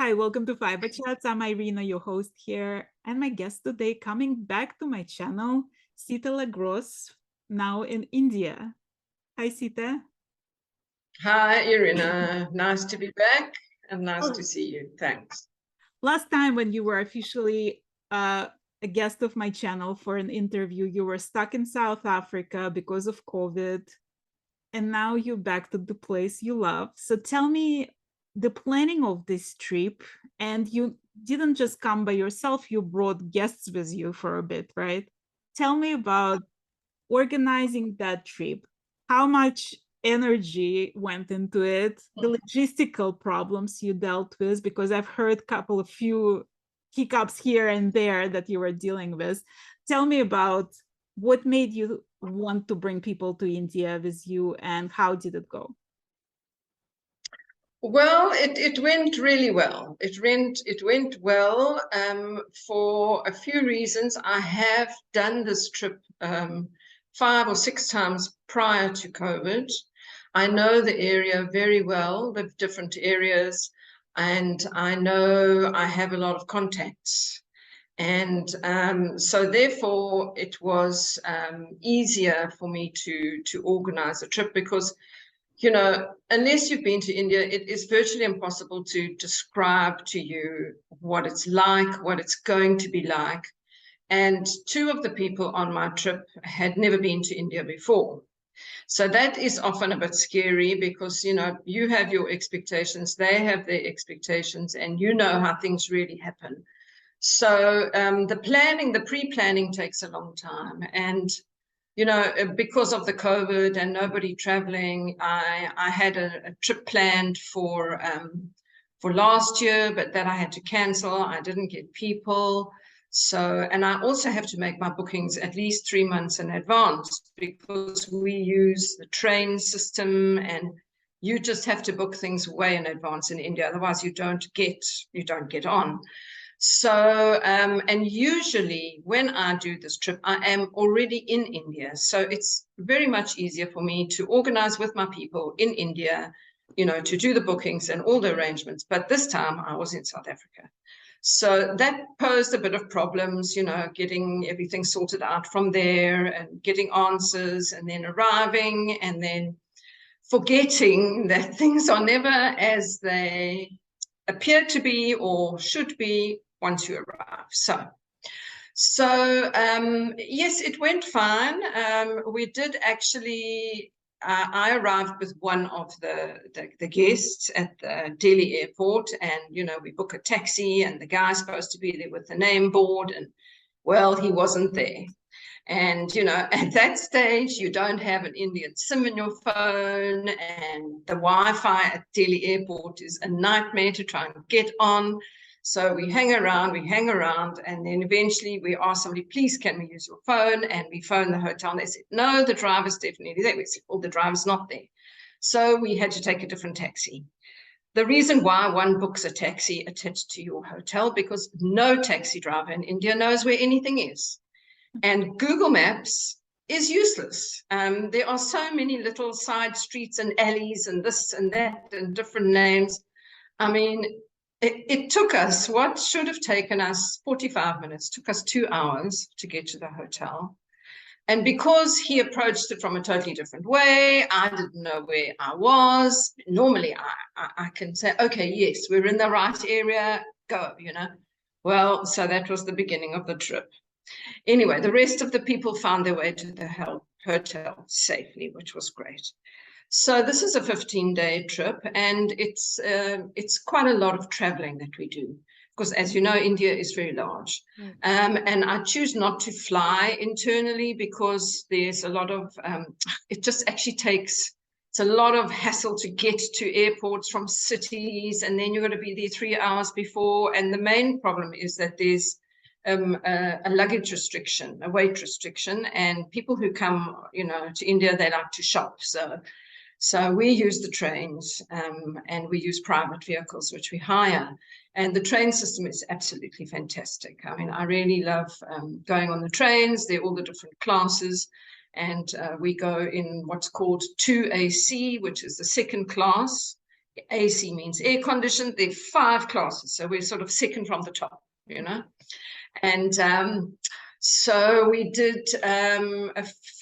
Hi, welcome to Fiberchats. I'm Irina, your host here, and my guest today coming back to my channel, Sita Gros, now in India. Hi, Sita. Hi, Irina. Nice to be back and nice to Oh, see you. Thanks. last time when you were officially a guest of my channel for an interview, you were stuck in South Africa because of COVID, and now you're back to the place you love. So tell me the planning of this trip, and you didn't just come by yourself, you brought guests with you for a bit, right? Tell me about organizing that trip. How much energy went into it, the logistical problems you dealt with, because I've heard a few hiccups here and there that you were dealing with. Tell me about what made you want to bring people to India with you, and how did it go? Well, it went really well. It went well for a few reasons. I have done this trip 5 or 6 times prior to COVID. I know the area very well, the different areas, and I know I have a lot of contacts. And so therefore it was easier for me to organize a trip because, unless you've been to India, it is virtually impossible to describe to you what it's like, what it's going to be like. And two of the people on my trip had never been to India before. So that is often a bit scary because, you have your expectations, they have their expectations, and you know how things really happen. So the pre-planning takes a long time. And, because of the COVID and nobody traveling, I had a trip planned for last year, but that I had to cancel. I didn't get people. So, and I also have to make my bookings at least 3 months in advance because we use the train system, and you just have to book things way in advance in India. Otherwise you don't get on. So, and usually when I do this trip, I am already in India. So it's very much easier for me to organize with my people in India, to do the bookings and all the arrangements. But this time I was in South Africa. So that posed a bit of problems, getting everything sorted out from there and getting answers and then arriving and then forgetting that things are never as they appear to be or should be once you arrive. So yes, it went fine. We did actually. I arrived with one of the guests at the Delhi airport, and we book a taxi, and the guy's supposed to be there with the name board, and well, he wasn't there. And, at that stage, you don't have an Indian SIM in your phone, and the Wi-Fi at Delhi airport is a nightmare to try and get on. So we hang around, and then eventually we ask somebody, please, can we use your phone? And we phone the hotel, and they said, no, the driver's definitely there. We said, well, the driver's not there. So we had to take a different taxi. The reason why one books a taxi attached to your hotel, because no taxi driver in India knows where anything is. And Google Maps is useless. There are so many little side streets and alleys and this and that and different names. I mean, it took us, what should have taken us 45 minutes, took us 2 hours to get to the hotel. And because he approached it from a totally different way, I didn't know where I was. Normally, I can say, okay, yes, we're in the right area, go, Well, so that was the beginning of the trip. Anyway, the rest of the people found their way to the hotel safely, which was great. So this is a 15-day trip, and it's quite a lot of traveling that we do, because as you know, India is very large. And I choose not to fly internally because there's a lot of, it just actually takes, it's a lot of hassle to get to airports from cities, and then you're going to be there 3 hours before. And the main problem is that there's a luggage restriction, a weight restriction, and people who come, to India, they like to shop. So we use the trains, and we use private vehicles, which we hire. And the train system is absolutely fantastic. I mean, I really love going on the trains. They're all the different classes. And we go in what's called 2AC, which is the second class. AC means air conditioned. There are 5 classes, so we're sort of second from the top, you know. And so we did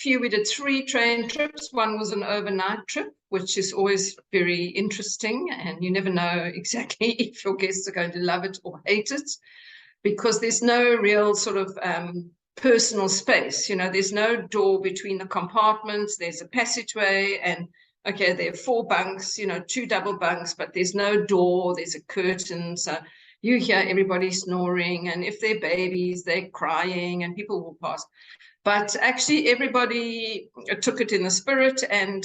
we did 3 train trips. One was an overnight trip, which is always very interesting, and you never know exactly if your guests are going to love it or hate it, because there's no real sort of personal space. You know, there's no door between the compartments. There's a passageway, and okay, there are 4 bunks, you know, 2 double bunks, but there's no door. There's a curtain, so you hear everybody snoring, and if they're babies, they're crying, and people walk past. But actually, everybody took it in the spirit, and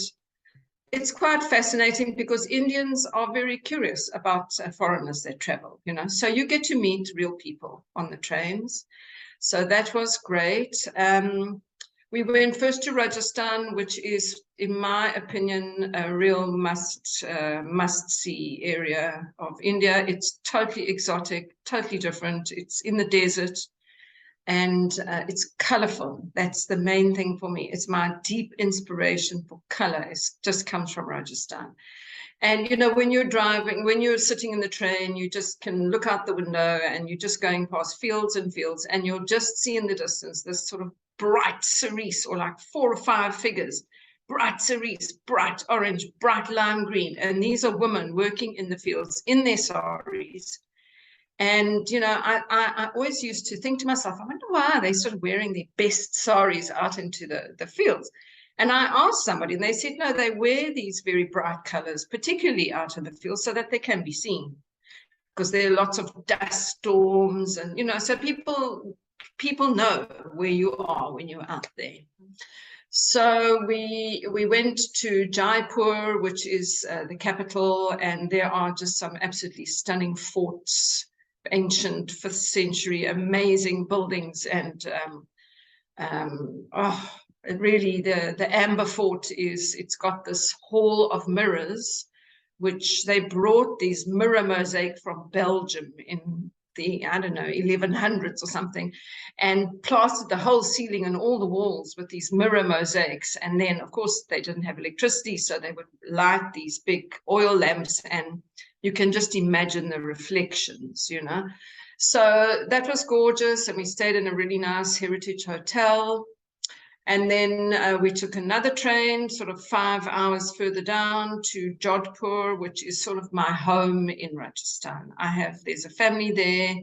it's quite fascinating because Indians are very curious about foreigners that travel, you know. So you get to meet real people on the trains. So that was great. We went first to Rajasthan, which is, in my opinion, a real must-see area of India. It's totally exotic, totally different. It's in the desert, and it's colorful. That's the main thing for me. It's my deep inspiration for color. It just comes from Rajasthan. And, you know, when you're driving, when you're sitting in the train, you just can look out the window and you're just going past fields and fields, and you'll just see in the distance this sort of bright cerise, or like 4 or 5 figures, bright cerise, bright orange, bright lime green. And these are women working in the fields in their saris. And, you know, I always used to think to myself, I wonder why they're sort of wearing their best saris out into the fields. And I asked somebody, and they said, no, they wear these very bright colors, particularly out in the field, so that they can be seen, because there are lots of dust storms, and, you know, so people know where you are when you're out there. So we went to Jaipur, which is the capital, and there are just some absolutely stunning forts, ancient 5th century, amazing buildings, and really the Amber Fort it's got this hall of mirrors, which they brought these mirror mosaic from Belgium in the, I don't know, 1100s or something, and plastered the whole ceiling and all the walls with these mirror mosaics. And then, of course, they didn't have electricity, so they would light these big oil lamps, and you can just imagine the reflections, you know. So that was gorgeous, and we stayed in a really nice heritage hotel. And then we took another train, sort of 5 hours further down, to Jodhpur, which is sort of my home in Rajasthan. There's a family there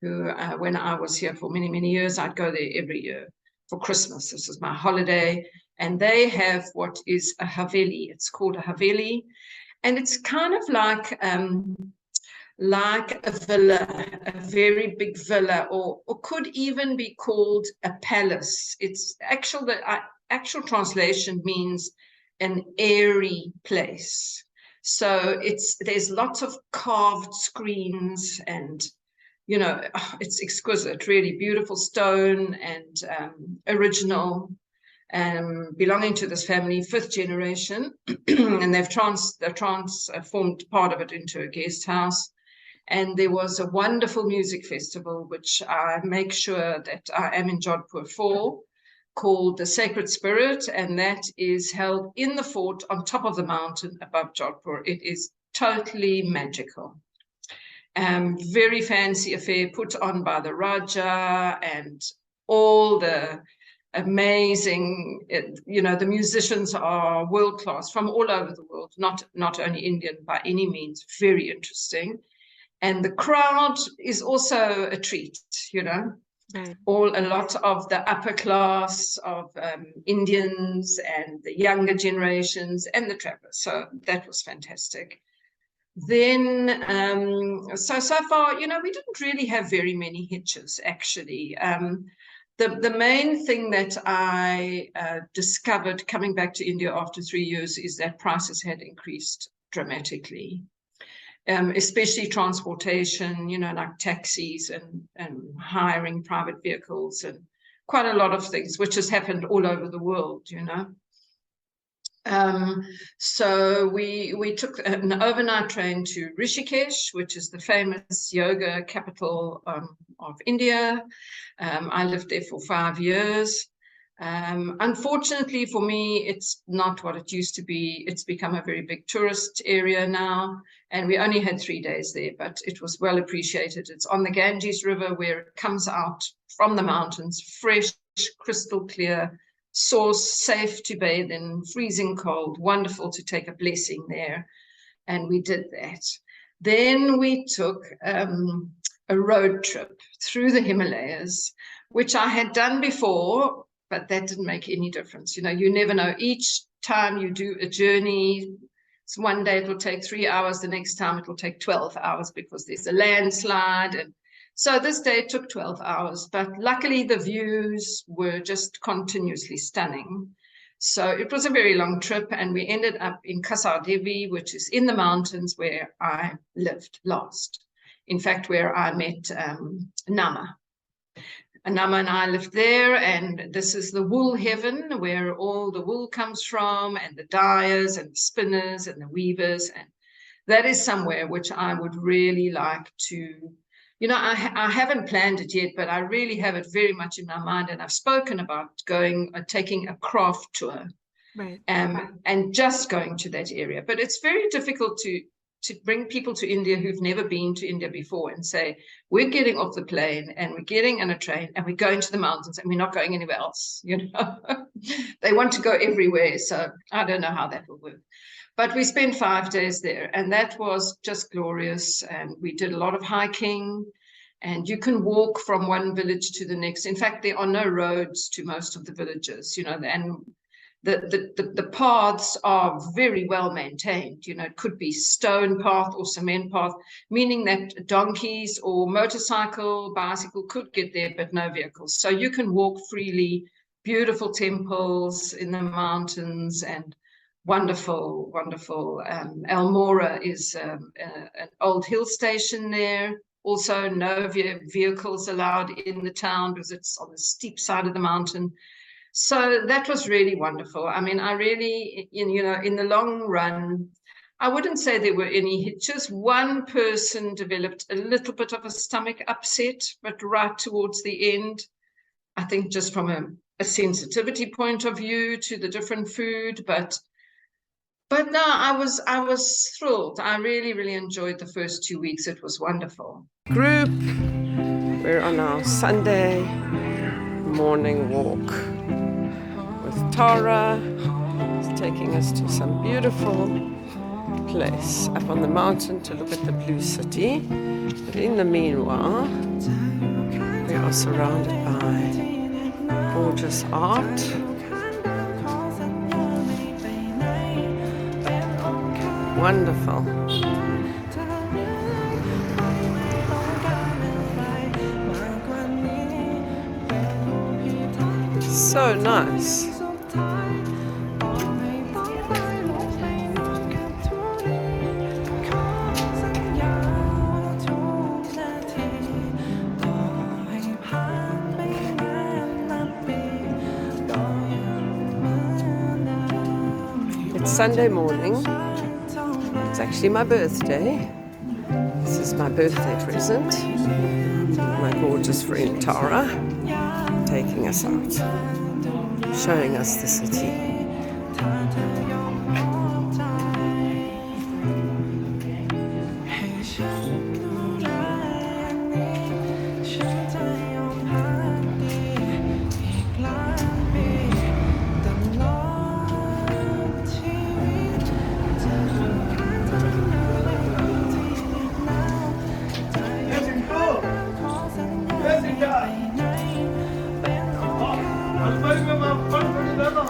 who, when I was here for many, many years, I'd go there every year for Christmas. This is my holiday. And they have what is a haveli. It's called a haveli. And it's kind of like a villa, a very big villa, or could even be called a palace. It's the actual translation means an airy place. So there's lots of carved screens, and, you know, it's exquisite, really beautiful stone, and original, belonging to this family, 5th generation, and they've transformed part of it into a guest house. And there was a wonderful music festival, which I make sure that I am in Jodhpur for, called the Sacred Spirit, and that is held in the fort on top of the mountain above Jodhpur. It is totally magical. Very fancy affair put on by the Raja, and all the amazing, you know, the musicians are world-class from all over the world, not only Indian by any means, very interesting. And the crowd is also a treat, you know. Right. A lot of the upper class of Indians, and the younger generations, and the travelers. So that was fantastic. Then, so far, you know, we didn't really have very many hitches, actually. The main thing that I discovered coming back to India after 3 years is that prices had increased dramatically. Especially transportation, you know, like taxis and hiring private vehicles, and quite a lot of things, which has happened all over the world, you know. So we took an overnight train to Rishikesh, which is the famous yoga capital of India. I lived there for 5 years. Unfortunately for me, it's not what it used to be. It's become a very big tourist area now, and we only had 3 days there, but it was well appreciated. It's on the Ganges River where it comes out from the mountains, fresh, crystal clear, source, safe to bathe in, freezing cold, wonderful to take a blessing there. And we did that. Then we took a road trip through the Himalayas, which I had done before, but that didn't make any difference. You know, you never know. Each time you do a journey, so one day it will take 3 hours, the next time it will take 12 hours because there's a landslide. And so this day it took 12 hours, but luckily the views were just continuously stunning. So it was a very long trip, and we ended up in Devi, which is in the mountains where I lived last. In fact, where I met Nama. Nama and I lived there, and this is the wool heaven where all the wool comes from, and the dyers and the spinners and the weavers. And that is somewhere which I would really like to, you know, I haven't planned it yet, but I really have it very much in my mind. And I've spoken about taking a craft tour, Right. and just going to that area. But it's very difficult to bring people to India who've never been to India before and say, we're getting off the plane and we're getting on a train and we're going to the mountains and we're not going anywhere else. You know, they want to go everywhere. So I don't know how that will work. But we spent 5 days there, and that was just glorious. And we did a lot of hiking, and you can walk from one village to the next. In fact, there are no roads to most of the villages, you know, and the paths are very well maintained. You know, it could be stone path or cement path, meaning that donkeys or motorcycle, bicycle could get there, but no vehicles. So you can walk freely, beautiful temples in the mountains, and wonderful, wonderful. Almora is an old hill station there. Also, no vehicles allowed in the town because it's on the steep side of the mountain. So that was really wonderful. I mean, I really, you know, in the long run, I wouldn't say there were any hitches. One person developed a little bit of a stomach upset, but right towards the end, I think just from a sensitivity point of view to the different food, but no, I was thrilled. I really, really enjoyed the first 2 weeks. It was wonderful. Group, we're on our Sunday morning walk with Tara. It's taking us to some beautiful place up on the mountain to look at the blue city. But in the meanwhile, we are surrounded by gorgeous art. Wonderful. So nice. It's Sunday morning. It's actually my birthday. This is my birthday present. My gorgeous friend Tara taking us out, showing us the city.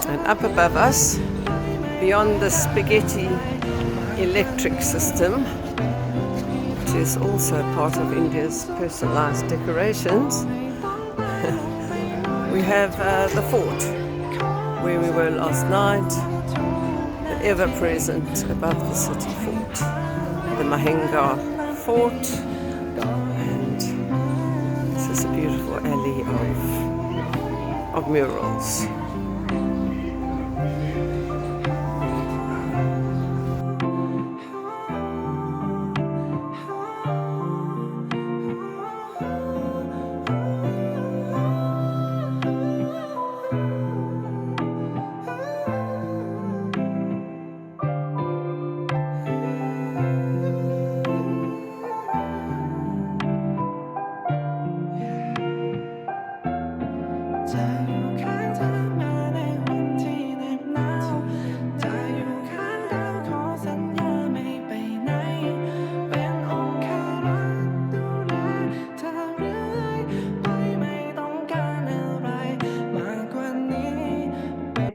And up above us, beyond the spaghetti electric system, which is also part of India's personalized decorations, we have the fort, where we were last night, the ever-present above the city fort, the Mahenga fort, and this is a beautiful alley of murals.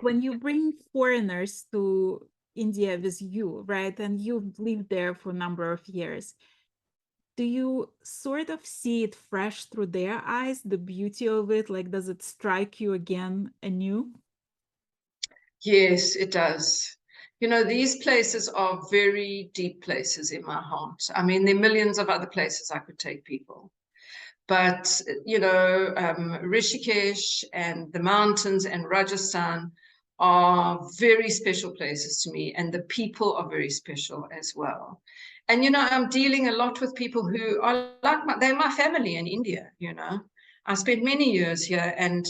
when you bring foreigners to India with you, right, and you've lived there for a number of years, do you sort of see it fresh through their eyes, the beauty of it? Like, does it strike you again anew? Yes, it does. You know, these places are very deep places in my heart. I mean, there are millions of other places I could take people. But, you know, Rishikesh and the mountains and Rajasthan are very special places to me. And the people are very special as well. And, you know, I'm dealing a lot with people who are like, they're my family in India, you know. I spent many years here, and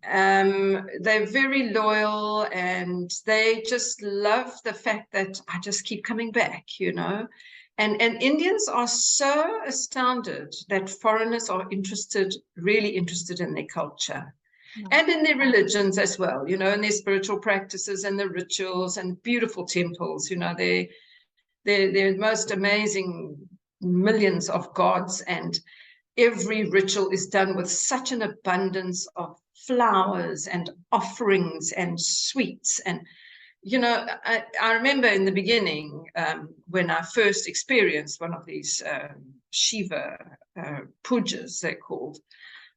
they're very loyal, and they just love the fact that I just keep coming back, you know. And Indians are so astounded that foreigners are interested, really interested in their culture and in their religions as well, you know, and their spiritual practices and the rituals and beautiful temples. You know, they're most amazing, millions of gods, and every ritual is done with such an abundance of flowers and offerings and sweets. And, you know, I remember in the beginning, when I first experienced one of these Shiva pujas, they're called,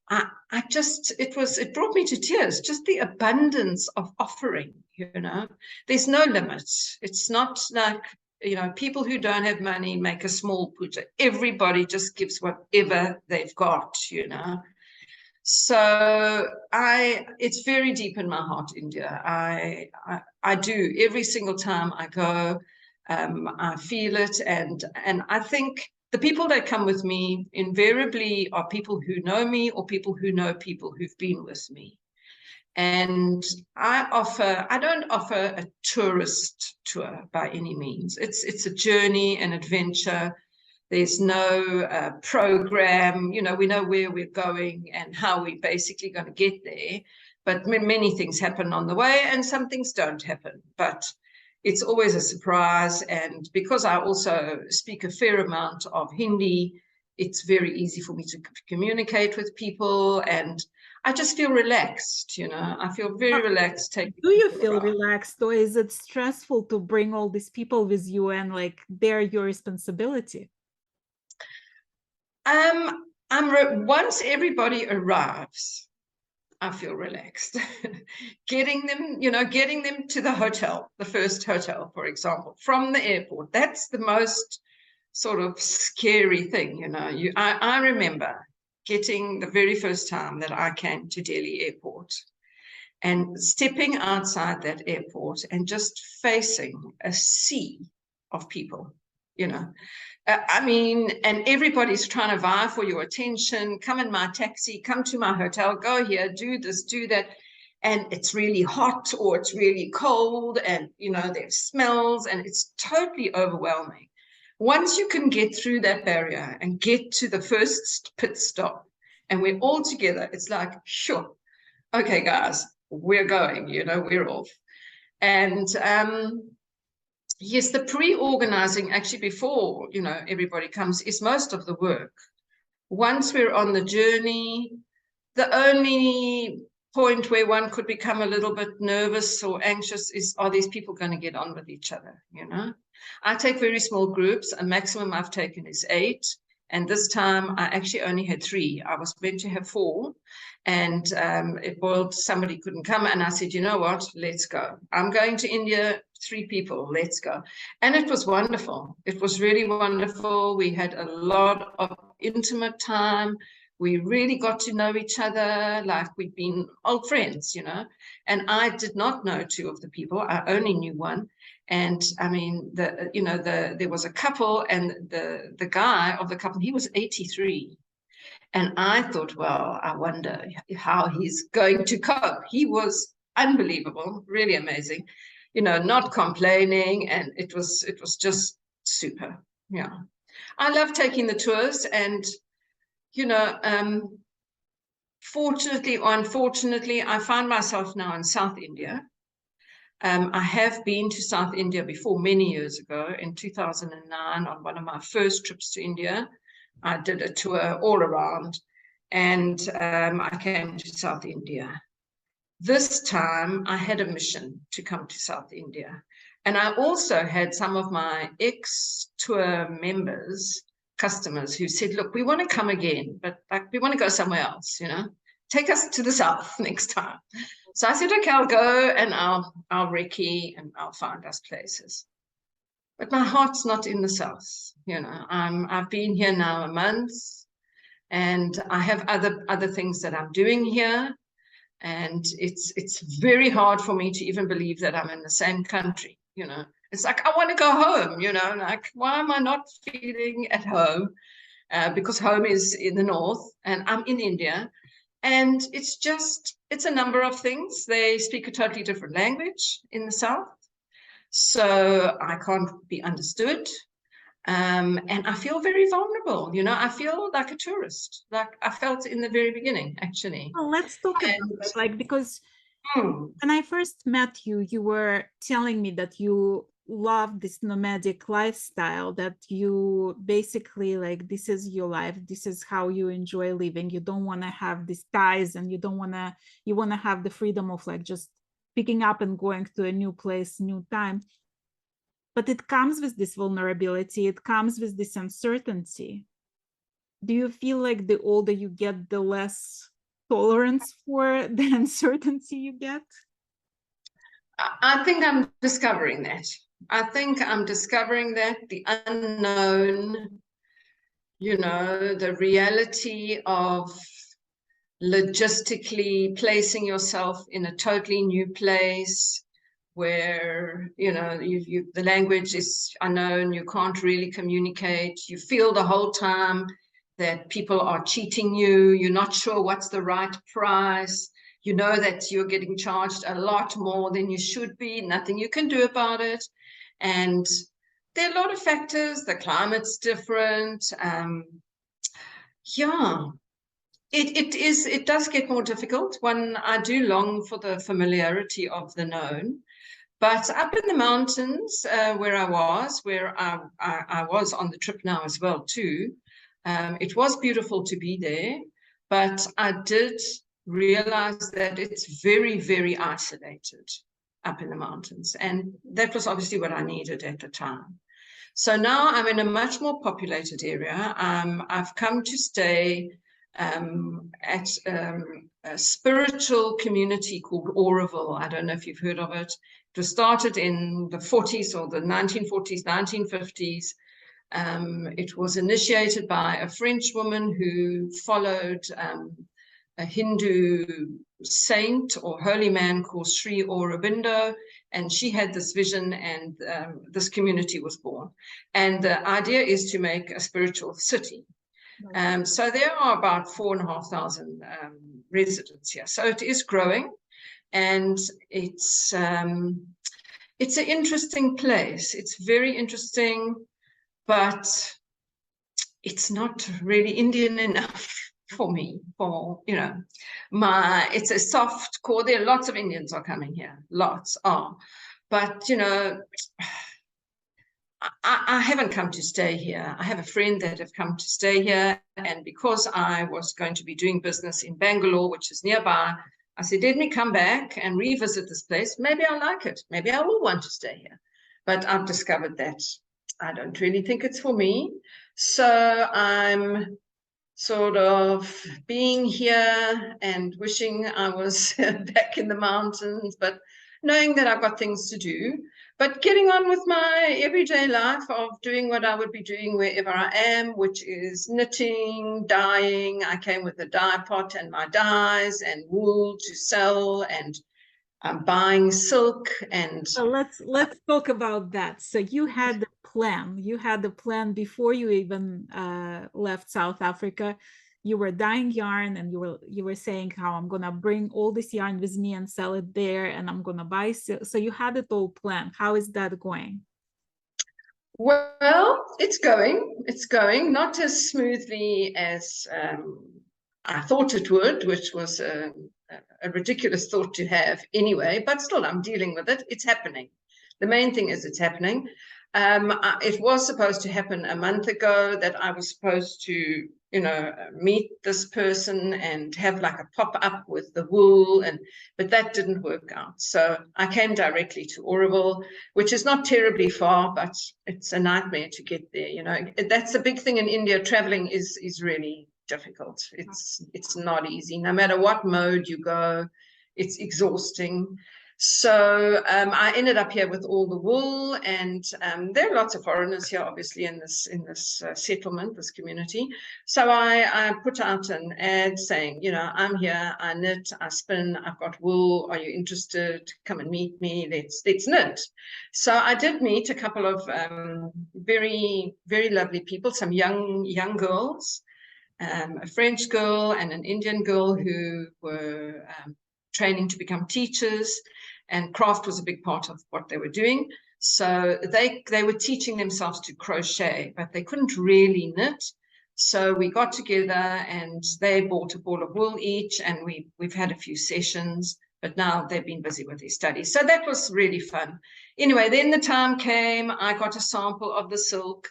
it brought me to tears, just the abundance of offering, you know. There's no limits. It's not like, you know, people who don't have money make a small puja. Everybody just gives whatever they've got, you know. So it's very deep in my heart, India. I do every single time I go. I feel it, and I think the people that come with me invariably are people who know me or people who know people who've been with me. And I don't offer a tourist tour by any means. It's a journey, an adventure. There's no program. You know, we know where we're going and how we're basically going to get there. But many things happen on the way, and some things don't happen. But it's always a surprise. And because I also speak a fair amount of Hindi, it's very easy for me to communicate with people, and I just feel relaxed, you know. I feel very relaxed taking. Do you feel relaxed, or is it stressful to bring all these people with you and like they're your responsibility? Once everybody arrives, I feel relaxed. Getting them to the hotel, the first hotel, for example, from the airport, that's the most sort of scary thing, you know. I remember getting the very first time that I came to Delhi airport and stepping outside that airport and just facing a sea of people, you know. I mean, and everybody's trying to vie for your attention. Come in my taxi, come to my hotel, go here, do this, do that. And it's really hot or it's really cold, and, you know, there's smells, and it's totally overwhelming. Once you can get through that barrier and get to the first pit stop and we're all together, it's like, sure, okay, guys, we're going, you know, we're off. And yes, the pre-organizing actually before, you know, everybody comes is most of the work. Once we're on the journey, the only point where one could become a little bit nervous or anxious is, are these people going to get on with each other, you know? I take very small groups. A maximum I've taken is 8. And this time I actually only had 3. I was meant to have 4. And it boiled, somebody couldn't come. And I said, you know what, let's go. I'm going to India, 3 people, let's go. And it was wonderful. It was really wonderful. We had a lot of intimate time. We really got to know each other like we'd been old friends, you know. And I did not know 2 of the people. I only knew 1. And I mean, there was a couple, and the guy of the couple, he was 83. And I thought, well, I wonder how he's going to cope. He was unbelievable, really amazing, you know, not complaining. And it was just super. Yeah. I love taking the tours, and, you know, fortunately or unfortunately, I find myself now in South India. I have been to South India before, many years ago, in 2009, on one of my first trips to India. I did a tour all around, and I came to South India. this time I had a mission to come to South India. And I also had some of my ex-tour members, customers, who said, look, we want to come again, but like we want to go somewhere else, you know, take us to the south next time. So I said, okay, I'll go and I'll recce and I'll find us places. But my heart's not in the south, you know. I've been here now a month, and I have other things that I'm doing here. And it's very hard for me to even believe that I'm in the same country, you know. It's like, I want to go home, you know, like, why am I not feeling at home? Because home is in the north and I'm in India. And it's a number of things. They speak a totally different language in the south. So I can't be understood. And I feel very vulnerable, you know, I feel like a tourist, like I felt in the very beginning, actually. Well, let's talk about it, like, because when I first met you, you were telling me that you love this nomadic lifestyle, that you basically, like, this is your life, this is how you enjoy living. You don't want to have these ties, and you want to have the freedom of like just picking up and going to a new place, new time. But it comes with this vulnerability, it comes with this uncertainty. Do you feel like the older you get, the less tolerance for the uncertainty you get? I think I'm discovering that. I think I'm discovering that the unknown, you know, the reality of logistically placing yourself in a totally new place, where, you know, the language is unknown, you can't really communicate, you feel the whole time that people are cheating you, you're not sure what's the right price, you know that you're getting charged a lot more than you should be, nothing you can do about it. And there are a lot of factors, the climate's different. Yeah, it does get more difficult. I do long for the familiarity of the known. But up in the mountains, where I was on the trip now as well too, it was beautiful to be there, but I did realize that it's very, very isolated up in the mountains. And that was obviously what I needed at the time. So now I'm in a much more populated area. I've come to stay at a spiritual community called Oroville. I don't know if you've heard of it. It was started in the 40s or the 1940s, 1950s. It was initiated by a French woman who followed a Hindu saint or holy man called Sri Aurobindo, and she had this vision, and this community was born. And the idea is to make a spiritual city. So there are about 4,500 residents here. So it is growing, and it's an interesting place. It's very interesting, but it's not really Indian enough for me. For, you know, it's a soft core. There are lots of Indians are coming here, lots are, but you know, I haven't come to stay here. I have a friend that have come to stay here, and because I was going to be doing business in Bangalore, which is nearby, I said, let me come back and revisit this place. Maybe I'll like it. Maybe I will want to stay here. But I've discovered that I don't really think it's for me. So I'm sort of being here and wishing I was back in the mountains, but knowing that I've got things to do, but getting on with my everyday life of doing what I would be doing wherever I am, which is knitting, dyeing. I came with a dye pot and my dyes and wool to sell, and buying silk. And so let's talk about that. So you had the plan. You had the plan before you even left South Africa. You were dyeing yarn, and you were saying how I'm gonna bring all this yarn with me and sell it there, and I'm gonna buy silk. So you had it all planned. How is that going? Well, it's going not as smoothly as I thought it would, which was a ridiculous thought to have anyway, but still I'm dealing with it. It's happening. The main thing is it's happening. It was supposed to happen a month ago, that I was supposed to meet this person and have like a pop-up with the wool, but that didn't work out. So I came directly to Oroville, which is not terribly far, but it's a nightmare to get there. That's a big thing in India. Traveling is really difficult. It's not easy. No matter what mode you go, it's exhausting. So I ended up here with all the wool, and there are lots of foreigners here, obviously, in this settlement, this community. So I put out an ad saying, I'm here, I knit, I spin, I've got wool. Are you interested? Come and meet me. Let's knit. So I did meet a couple of very, very lovely people, some young girls, a French girl and an Indian girl who were training to become teachers, and craft was a big part of what they were doing. So they were teaching themselves to crochet, but they couldn't really knit. So we got together and they bought a ball of wool each, and we've had a few sessions, but now they've been busy with their studies. So that was really fun. Anyway, then the time came, I got a sample of the silk,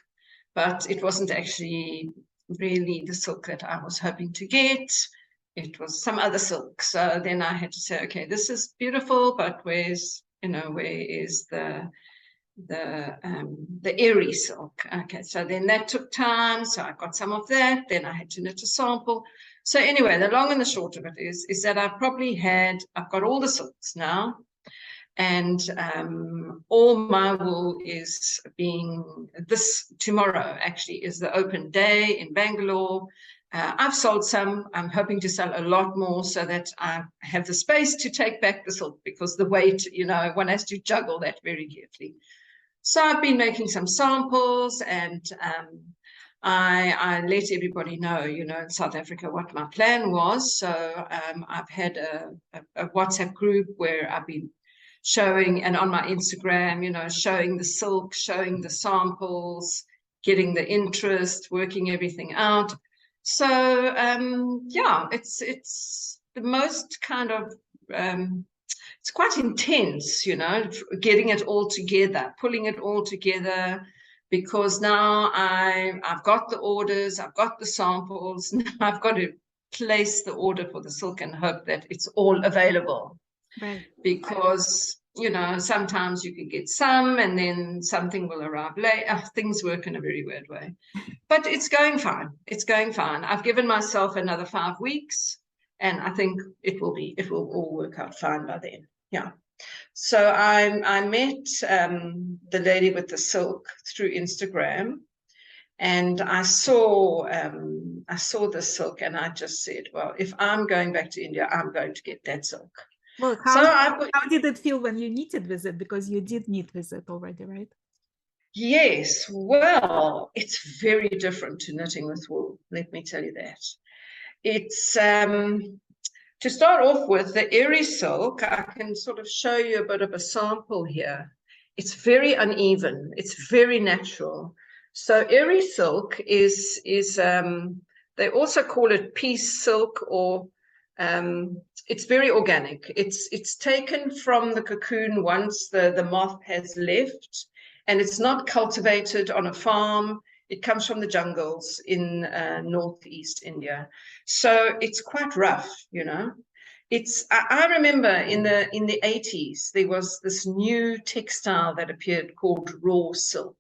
but it wasn't actually really the silk that I was hoping to get. It was some other silk. So then I had to say, okay, this is beautiful, but where is the airy silk? Okay, so then that took time. So I got some of that. Then I had to knit a sample. So anyway, the long and the short of it is that I've got all the silks now, and all my wool is tomorrow actually is the open day in Bangalore. I've sold some. I'm hoping to sell a lot more so that I have the space to take back the silk, because the weight, one has to juggle that very carefully. So I've been making some samples, and I let everybody know, in South Africa what my plan was. So I've had a WhatsApp group where I've been showing, and on my Instagram, showing the silk, showing the samples, getting the interest, working everything out. So it's the most kind of it's quite intense, getting it all together, pulling it all together, because now I've got the orders, I've got the samples. Now I've got to place the order for the silk and hope that it's all available. Right. Because sometimes you could get some and then something will arrive late. Things work in a very weird way, but it's going fine. It's going fine. I've given myself another 5 weeks, and I think it will all work out fine by then. Yeah. So I met the lady with the silk through Instagram, and I saw the silk, and I just said, well, if I'm going back to India, I'm going to get that silk. Well, how did it feel when you knitted with it? Because you did knit with it already, right? Yes, well, it's very different to knitting with wool. Let me tell you that. It's to start off with, the airy silk. I can sort of show you a bit of a sample here. It's very uneven. It's very natural. So airy silk is they also call it piece silk, or it's very organic. It's taken from the cocoon once the moth has left, and it's not cultivated on a farm. It comes from the jungles in northeast India. So it's quite rough, I remember in the 80s, there was this new textile that appeared called raw silk.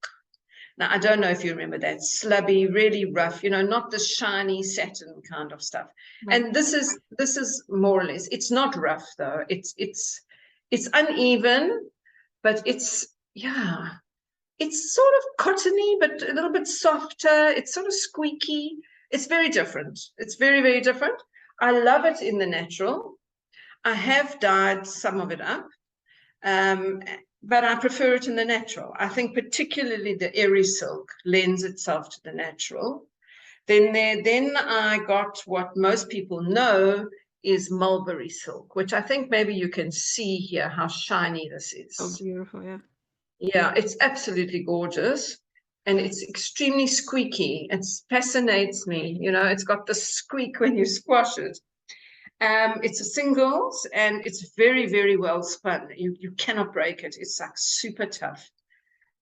Now, I don't know if you remember that. Slubby, really rough, not the shiny satin kind of stuff. Right. And this is more or less, it's not rough though. It's uneven, but it's sort of cottony, but a little bit softer. It's sort of squeaky. It's very different. It's very, very different. I love it in the natural. I have dyed some of it up. But I prefer it in the natural. I think particularly the airy silk lends itself to the natural. Then I got what most people know is mulberry silk, which I think maybe you can see here how shiny this is. Oh, beautiful, yeah. Yeah, it's absolutely gorgeous. And it's extremely squeaky. It fascinates me. It's got the squeak when you squash it. It's a singles, and it's very, very well spun. You cannot break it. It's like super tough.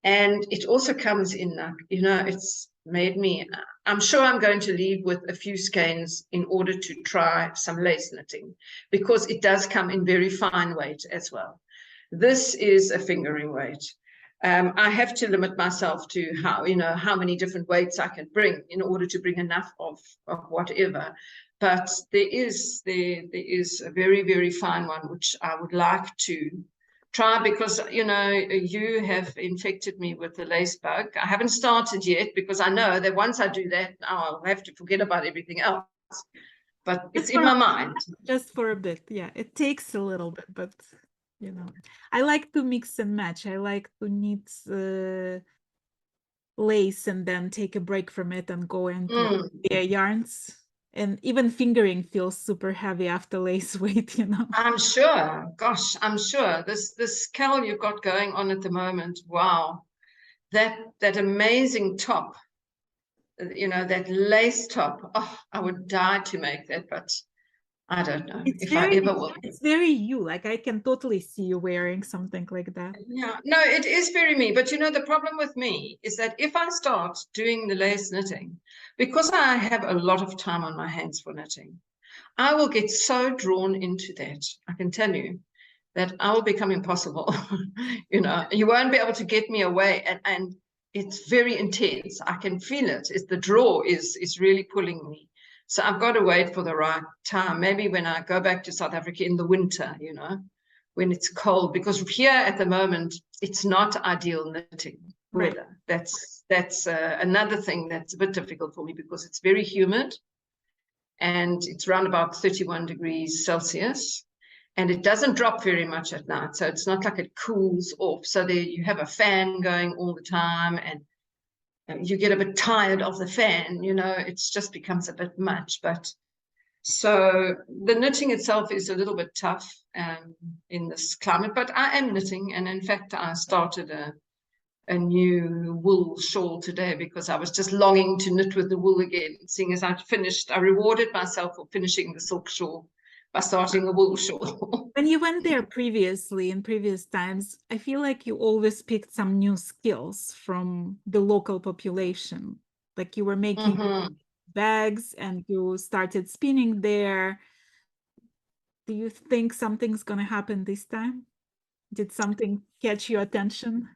And it also comes in, it's made me I'm sure I'm going to leave with a few skeins in order to try some lace knitting, because it does come in very fine weight as well. This is a fingering weight. I have to limit myself to how many different weights I can bring in order to bring enough of whatever. But there is a very, very fine one which I would like to try, because you have infected me with the lace bug. I haven't started yet because I know that once I do that, I'll have to forget about everything else. But it's in my mind. Just for a bit, yeah. It takes a little bit, but I like to mix and match. I like to knit lace and then take a break from it and go into yarns. And even fingering feels super heavy after lace weight, I'm sure. Gosh, I'm sure. This cowl you've got going on at the moment, wow. That amazing top, that lace top. Oh, I would die to make that, but I don't know I ever will. It's very you. Like, I can totally see you wearing something like that. Yeah, no, it is very me. But the problem with me is that if I start doing the lace knitting, because I have a lot of time on my hands for knitting, I will get so drawn into that. I can tell you that I will become impossible. You won't be able to get me away. And it's very intense. I can feel it. The draw is really pulling me. So I've got to wait for the right time. Maybe when I go back to South Africa in the winter, when it's cold, because here at the moment, it's not ideal knitting weather. Right. That's another thing that's a bit difficult for me, because it's very humid and it's around about 31 degrees Celsius. And it doesn't drop very much at night. So it's not like it cools off. So there you have a fan going all the time, and you get a bit tired of the fan, it just becomes a bit much. But so the knitting itself is a little bit tough in this climate, but I am knitting. And in fact, I started a new wool shawl today, because I was just longing to knit with the wool again, seeing as I rewarded myself for finishing the silk shawl by starting a wool shawl. When you went there previously, in previous times, I feel like you always picked some new skills from the local population. Like, you were making bags and you started spinning there. Do you think something's going to happen this time? Did something catch your attention?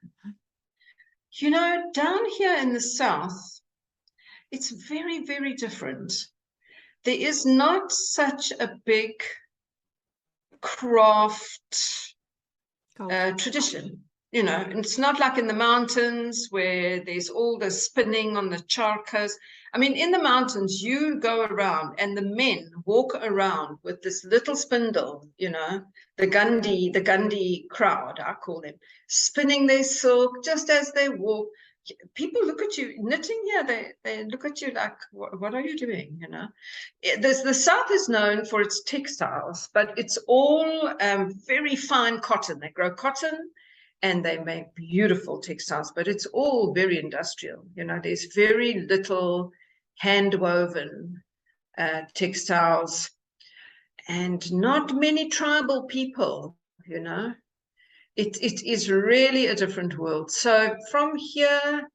Down here in the south, it's very, very different. There is not such a big craft tradition. It's not like in the mountains where there's all the spinning on the charcoals. I mean, in the mountains, you go around and the men walk around with this little spindle, the Gandhi crowd, I call them, spinning their silk just as they walk. People look at you knitting here. They look at you like, what are you doing? The South is known for its textiles, but it's all very fine cotton. They grow cotton and they make beautiful textiles, but it's all very industrial. There's very little hand woven textiles, and not many tribal people. It is really a different world. So from here,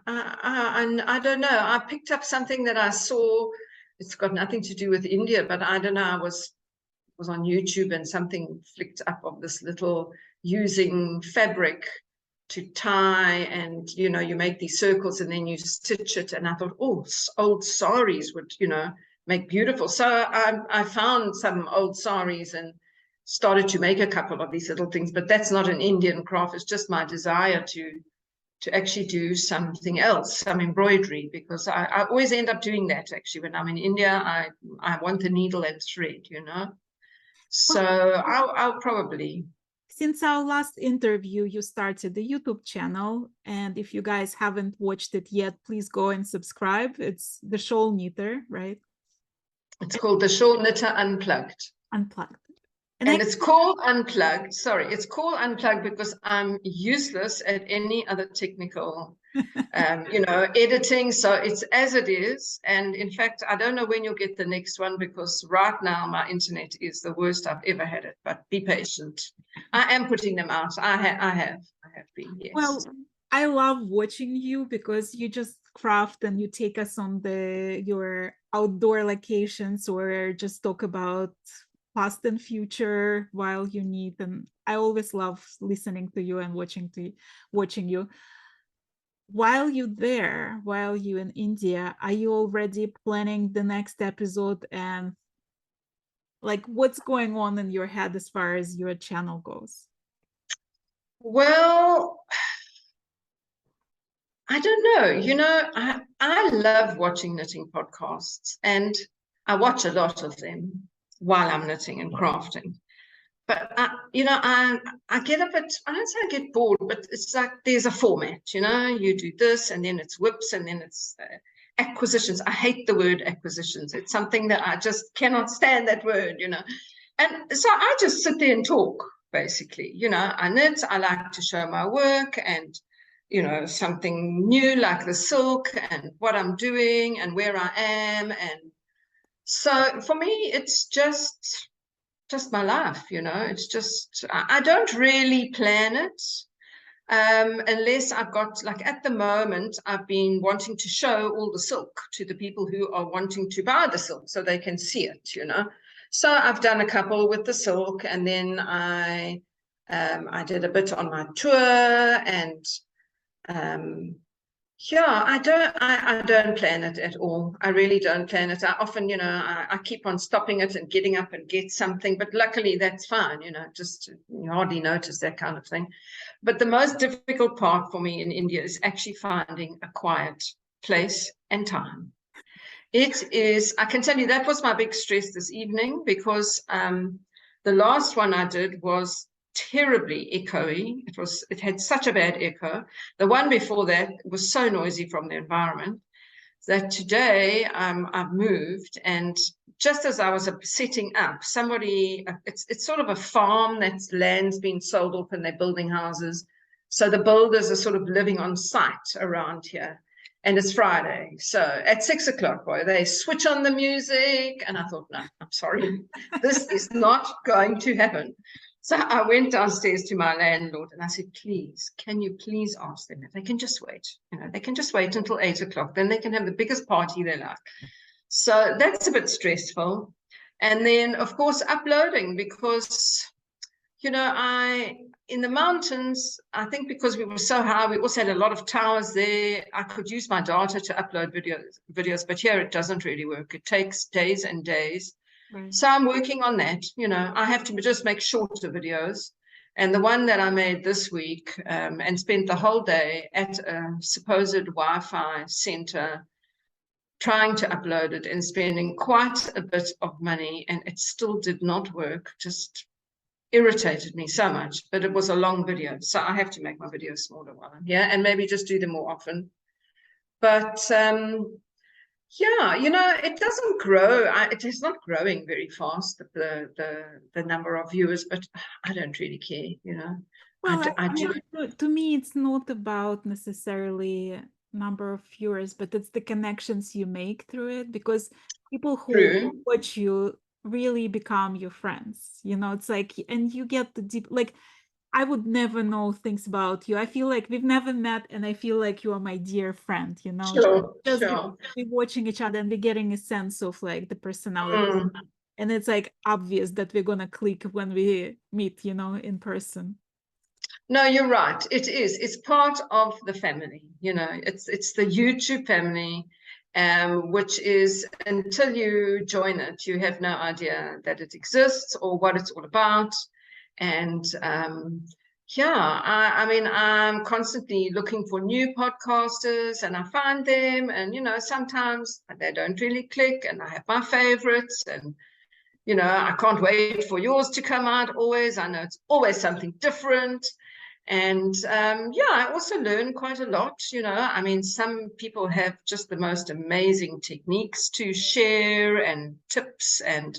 I don't know. I picked up something that I saw. It's got nothing to do with India, but I don't know. I was on YouTube and something flicked up of this little using fabric to tie, and you make these circles and then you stitch it. And I thought, oh, old saris would make beautiful. So I found some old saris and started to make a couple of these little things, but that's not an Indian craft. It's just my desire to actually do something else, some embroidery, because I always end up doing that. Actually, when I'm in India, I want the needle and thread, So I'll probably. Since our last interview, you started the YouTube channel, and if you guys haven't watched it yet, please go and subscribe. It's the Shawl Knitter, right? It's called the Shawl Knitter Unplugged. Unplugged. And it's called Unplugged. Sorry, it's called Unplugged because I'm useless at any other technical, editing. So it's as it is. And in fact, I don't know when you'll get the next one, because right now my internet is the worst I've ever had it. But be patient. I am putting them out. I have been, yes. Well, I love watching you because you just craft and you take us on your outdoor locations or just talk about past and future while you need. And I always love listening to you and watching you. While you're in India, are you already planning the next episode, and like what's going on in your head as far as your channel goes? Well, I don't know. I love watching knitting podcasts, and I watch a lot of them while I'm knitting and crafting. But I get a bit, I don't say I get bored, but it's like there's a format, you do this and then it's whips and then it's acquisitions. I hate the word acquisitions. It's something that I just cannot stand, that word, And so I just sit there and talk, basically. I knit, I like to show my work and, something new like the silk and what I'm doing and where I am. And so for me, it's just my life, it's just, I don't really plan it unless I've got, like at the moment, I've been wanting to show all the silk to the people who are wanting to buy the silk so they can see it, So I've done a couple with the silk, and then I did a bit on my tour, and yeah, I don't plan it at all. I really don't plan it. I often, I keep on stopping it and getting up and get something, but luckily that's fine, just you hardly notice that kind of thing. But the most difficult part for me in India is actually finding a quiet place and time. It is, I can tell you, that was my big stress this evening, because the last one I did was terribly echoey. It had such a bad echo. The one before that was so noisy from the environment that today I've moved, and just as I was setting up, it's sort of a farm, that's land's been sold off and they're building houses. So the builders are sort of living on site around here. And it's Friday. So at 6 o'clock, boy, they switch on the music. And I thought, no, I'm sorry, this is not going to happen. So I went downstairs to my landlord and I said, please, can you please ask them if they can just wait? They can just wait until 8 o'clock. Then they can have the biggest party they like. So that's a bit stressful. And then, of course, uploading, because, in the mountains, I think because we were so high, we also had a lot of towers there. I could use my data to upload videos, but here it doesn't really work. It takes days and days. Right. So I'm working on that. I have to just make shorter videos. And the one that I made this week and spent the whole day at a supposed Wi-Fi center trying to upload it and spending quite a bit of money, and it still did not work. Just irritated me so much. But it was a long video, so I have to make my videos smaller while I'm here and maybe just do them more often. But yeah, it doesn't grow. It is not growing very fast, the number of viewers, but I don't really care, Well, to me, it's not about necessarily number of viewers, but it's the connections you make through it, because people who watch you really become your friends. It's like, and you get the deep, like, I would never know things about you. I feel like we've never met, and I feel like you are my dear friend, Sure. We're watching each other and we're getting a sense of like the personality. And it's like obvious that we're gonna click when we meet, in person. No, you're right. It is. It's part of the family, it's the YouTube family, which is, until you join it, you have no idea that it exists or what it's all about. And yeah, I mean, I'm constantly looking for new podcasters, and I find them, and sometimes they don't really click, and I have my favorites, and I can't wait for yours to come out always. I know it's always something different. And yeah, I also learn quite a lot, I mean, some people have just the most amazing techniques to share, and tips, and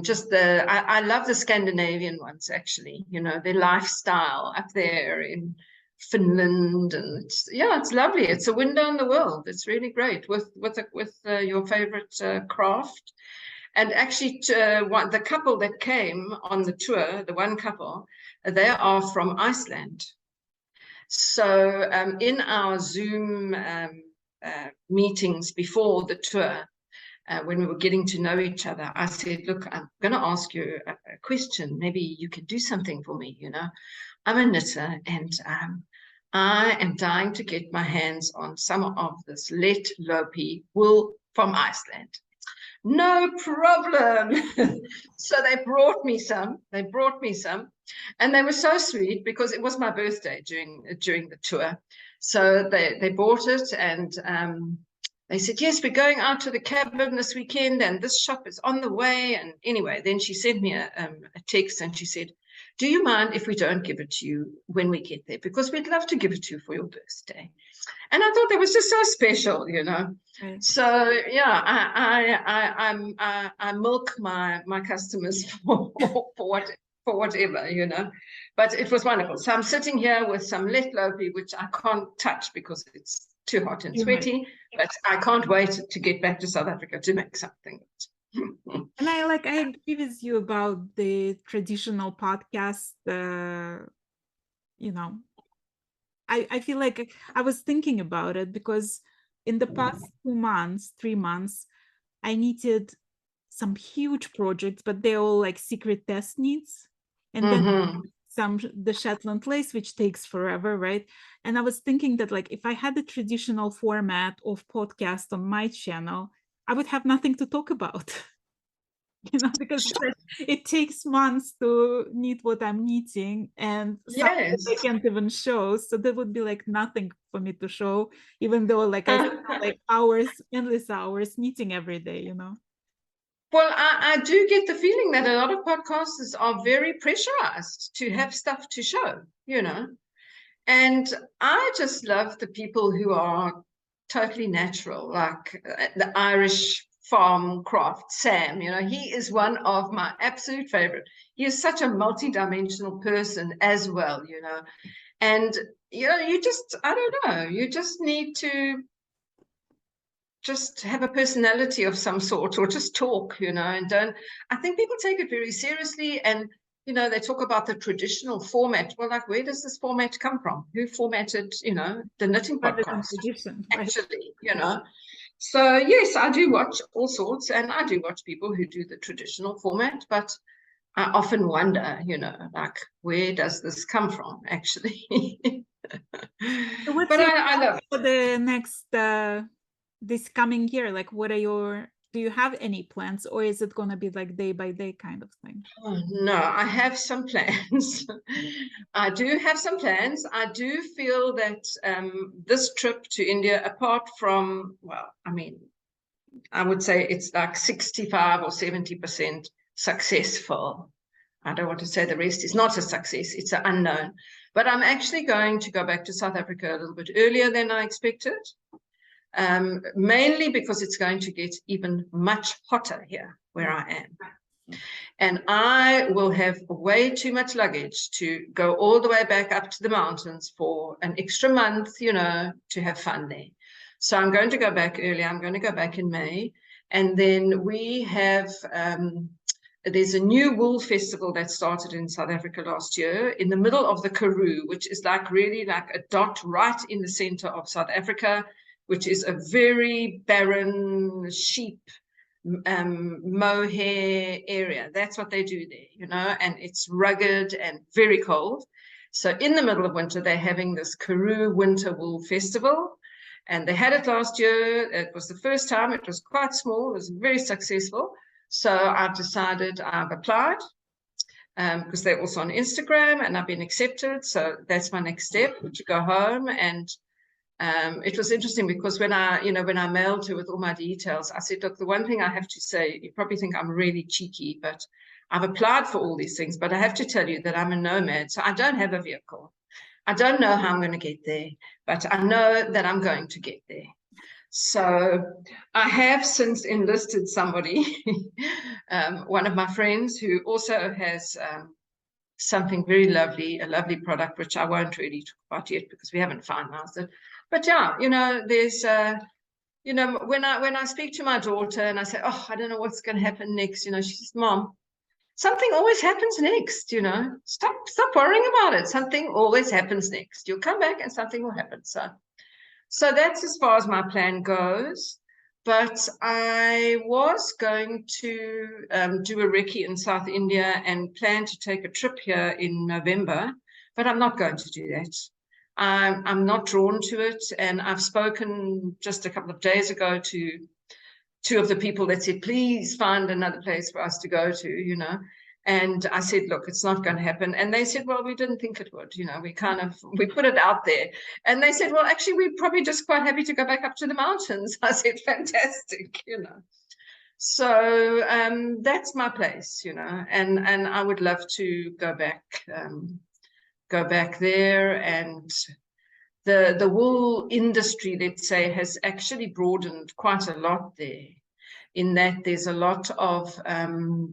just I love the Scandinavian ones, actually, their lifestyle up there in Finland, and it's lovely. It's a window on the world. It's really great with your favorite craft. And actually, the couple that came on the tour, the one couple, they are from Iceland. So in our Zoom meetings before the tour, when we were getting to know each other, I said, look, I'm going to ask you a question. Maybe you can do something for me, you know. I'm a knitter, and I am dying to get my hands on some of this let lopi wool from Iceland. No problem. So they brought me some. And they were so sweet because it was my birthday during the tour. So they bought it, and they said, yes, we're going out to the cabin this weekend, and this shop is on the way. And anyway, then she sent me a text, and she said, do you mind if we don't give it to you when we get there? Because we'd love to give it to you for your birthday. And I thought that was just so special, you know. Right. So yeah, I milk my customers for whatever, you know. But it was wonderful. So I'm sitting here with some let lopi, which I can't touch because it's too hot and sweaty. But I can't wait to get back to South Africa to make something. And I agree with you about the traditional podcast. You know, I feel like I was thinking about it because in the past 3 months, I needed some huge projects, but they're all like secret test needs. And then the Shetland lace, which takes forever, right? And I was thinking that like if I had the traditional format of podcast on my channel, I would have nothing to talk about. You know, because it takes months to knit what I'm knitting, and something I can't even show. So that would be like nothing for me to show, even though like I spend like hours, endless hours knitting every day, you know. Well, I do get the feeling that a lot of podcasters are very pressurized to have stuff to show, you know. And I just love the people who are totally natural, like the Irish farm craft Sam, you know. He is one of my absolute favorite. He is such a multi-dimensional person as well, you know. And you know, I don't know, you just need to just have a personality of some sort, or just talk, you know. And I think people take it very seriously, and you know, they talk about the traditional format. Well, like, where does this format come from? Who formatted, you know, the knitting podcast? Actually, you know. So yes, I do watch all sorts, and I do watch people who do the traditional format, but I often wonder, you know, like, where does this come from, actually? So what's but I love for the next this coming year? Like, what are do you have any plans, or is it going to be like day by day kind of thing? Oh, no, I have some plans. I do have some plans. I do feel that this trip to India, apart from, well, I mean, I would say it's like 65 or 70% successful. I don't want to say the rest is not a success. It's an unknown. But I'm actually going to go back to South Africa a little bit earlier than I expected. Mainly because it's going to get even much hotter here where I am. And I will have way too much luggage to go all the way back up to the mountains for an extra month, you know, to have fun there. So I'm going to go back early. I'm going to go back in May. And then we have, there's a new wool festival that started in South Africa last year in the middle of the Karoo, which is like really like a dot right in the center of South Africa, which is a very barren sheep mohair area. That's what they do there, you know, and it's rugged and very cold. So in the middle of winter, they're having this Karoo Winter Wool Festival, and they had it last year. It was the first time. It was quite small. It was very successful. So I've decided, I've applied because they're also on Instagram, and I've been accepted. So that's my next step, to go home. And it was interesting because when I mailed her with all my details, I said, look, the one thing I have to say, you probably think I'm really cheeky, but I've applied for all these things, but I have to tell you that I'm a nomad, so I don't have a vehicle. I don't know how I'm going to get there, but I know that I'm going to get there. So I have since enlisted somebody, one of my friends who also has something very lovely, a lovely product, which I won't really talk about yet because we haven't finalized it. But yeah, you know, there's, you know, when I speak to my daughter and I say, oh, I don't know what's going to happen next, you know, she says, Mom, something always happens next, you know, stop worrying about it. Something always happens next. You'll come back and something will happen. So So that's as far as my plan goes. But I was going to do a recce in South India and plan to take a trip here in November, but I'm not going to do that. I'm not drawn to it. And I've spoken just a couple of days ago to two of the people that said, please find another place for us to go to, you know. And I said, look, it's not going to happen. And they said, well, we didn't think it would, you know, we put it out there. And they said, well, actually, we're probably just quite happy to go back up to the mountains. I said, fantastic, you know. So that's my place, you know, and I would love to go back there. And the wool industry, let's say, has actually broadened quite a lot there, in that there's a lot of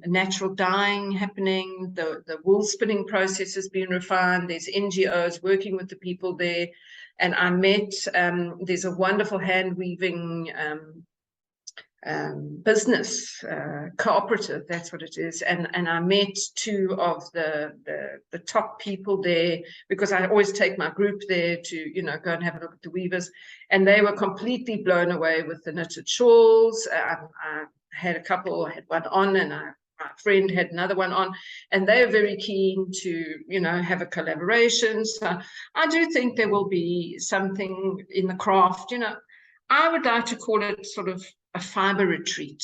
natural dyeing happening. The wool spinning process has been refined. There's NGOs working with the people there. And I met, there's a wonderful hand weaving business, cooperative, that's what it is. And I met two of the top people there, because I always take my group there to, you know, go and have a look at the weavers. And they were completely blown away with the knitted shawls. I had a couple, I had one on, and my friend had another one on, and they are very keen to, you know, have a collaboration. So I do think there will be something in the craft, you know. I would like to call it sort of a fiber retreat.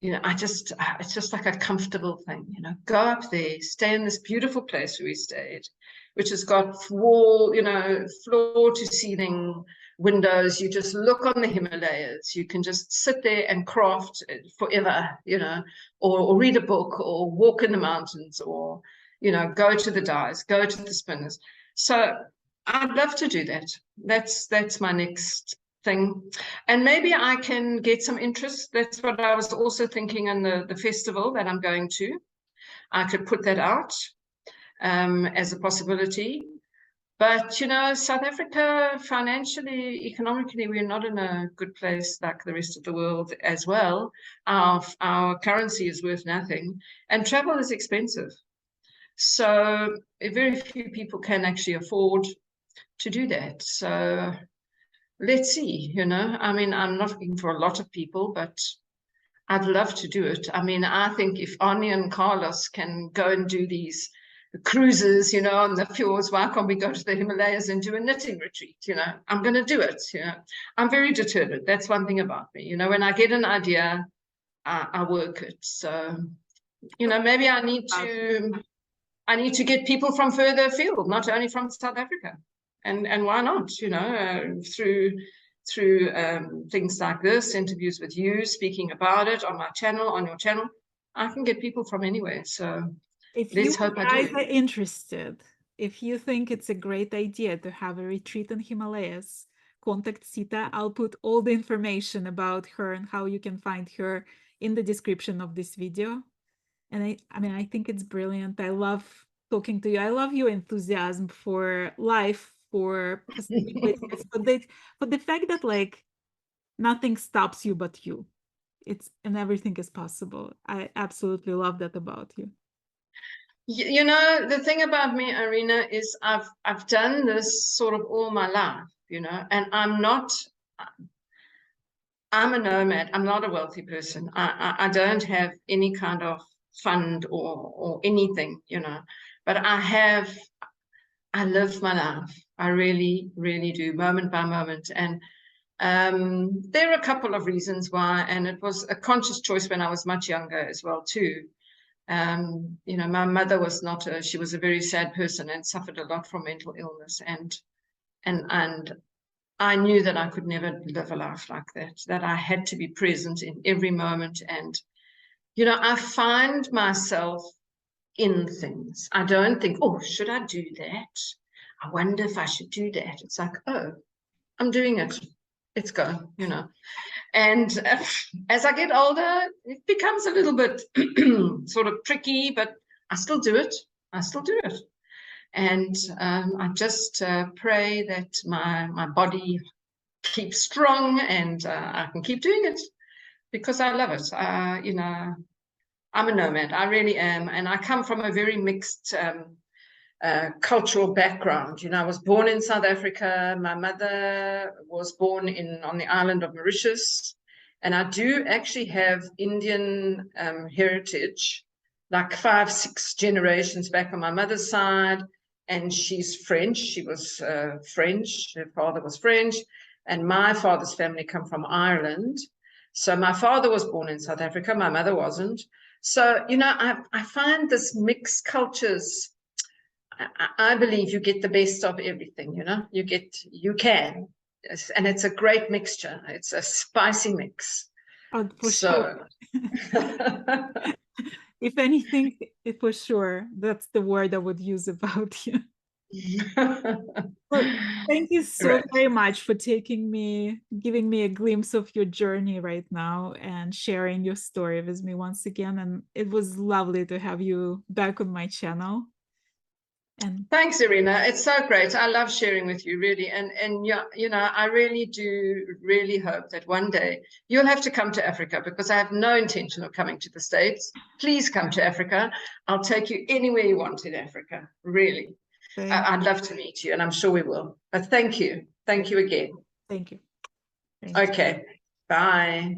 You know, it's just like a comfortable thing, you know, go up there, stay in this beautiful place where we stayed, which has got wall, you know, floor to ceiling windows. You just look on the Himalayas. You can just sit there and craft forever, you know, or read a book, or walk in the mountains, or, you know, go to the dyes, go to the spinners. So I'd love to do that. That's my next thing. And maybe I can get some interest. That's what I was also thinking in the festival that I'm going to. I could put that out as a possibility. But, you know, South Africa, financially, economically, we're not in a good place like the rest of the world as well. Our currency is worth nothing, and travel is expensive. So very few people can actually afford to do that. So let's see, you know, I mean, I'm not looking for a lot of people, but I'd love to do it. I mean, I think if Anya and Carlos can go and do these cruises, you know, on the fjords, why can't we go to the Himalayas and do a knitting retreat? You know, I'm going to do it. You know, I'm very determined. That's one thing about me. You know, when I get an idea, I work it. So, you know, maybe I need to get people from further afield, not only from South Africa. And why not, you know, through things like this, interviews with you, speaking about it on my channel, on your channel, I can get people from anywhere. So if let's you hope I guys do. are interested, if you think it's a great idea to have a retreat in Himalayas, contact Sita. I'll put all the information about her and how you can find her in the description of this video. And I mean, I think it's brilliant. I love talking to you. I love your enthusiasm for life, for possibilities, but the fact that like nothing stops you but you. And everything is possible. I absolutely love that about you. You know, the thing about me, Arina, is I've done this sort of all my life, you know, and I'm a nomad. I'm not a wealthy person. I don't have any kind of fund or anything, you know, but I live my life. I really, really do, moment by moment. And there are a couple of reasons why, and it was a conscious choice when I was much younger as well, too. You know, my mother was she was a very sad person and suffered a lot from mental illness. And I knew that I could never live a life like that I had to be present in every moment. And, you know, I find myself in things. I don't think, oh, should I do that? I wonder if I should do that. It's like, oh, I'm doing it. Let's go, you know. And as I get older, it becomes a little bit sort of tricky, but I still do it. And I just pray that my body keeps strong, and I can keep doing it because I love it. You know, I'm a nomad. I really am. And I come from a very mixed cultural background. You know, I was born in South Africa. My mother was born on the island of Mauritius. And I do actually have Indian heritage, like 5, 6 generations back on my mother's side. And she's French. She was French. Her father was French. And my father's family come from Ireland. So my father was born in South Africa. My mother wasn't. So, you know, I find this mixed cultures, I believe you get the best of everything, you know, you can. And it's a great mixture. It's a spicy mix. Oh, for sure. If anything, for sure, that's the word I would use about you. Well, thank you so very much for giving me a glimpse of your journey right now and sharing your story with me once again. And it was lovely to have you back on my channel. And thanks, Irina. It's so great. I love sharing with you, really. And yeah, you know, I really do hope that one day you'll have to come to Africa, because I have no intention of coming to the States. Please come to Africa. I'll take you anywhere you want in Africa, really. I'd love to meet you, and I'm sure we will. But thank you. Thank you again. Thank you. Okay. Bye.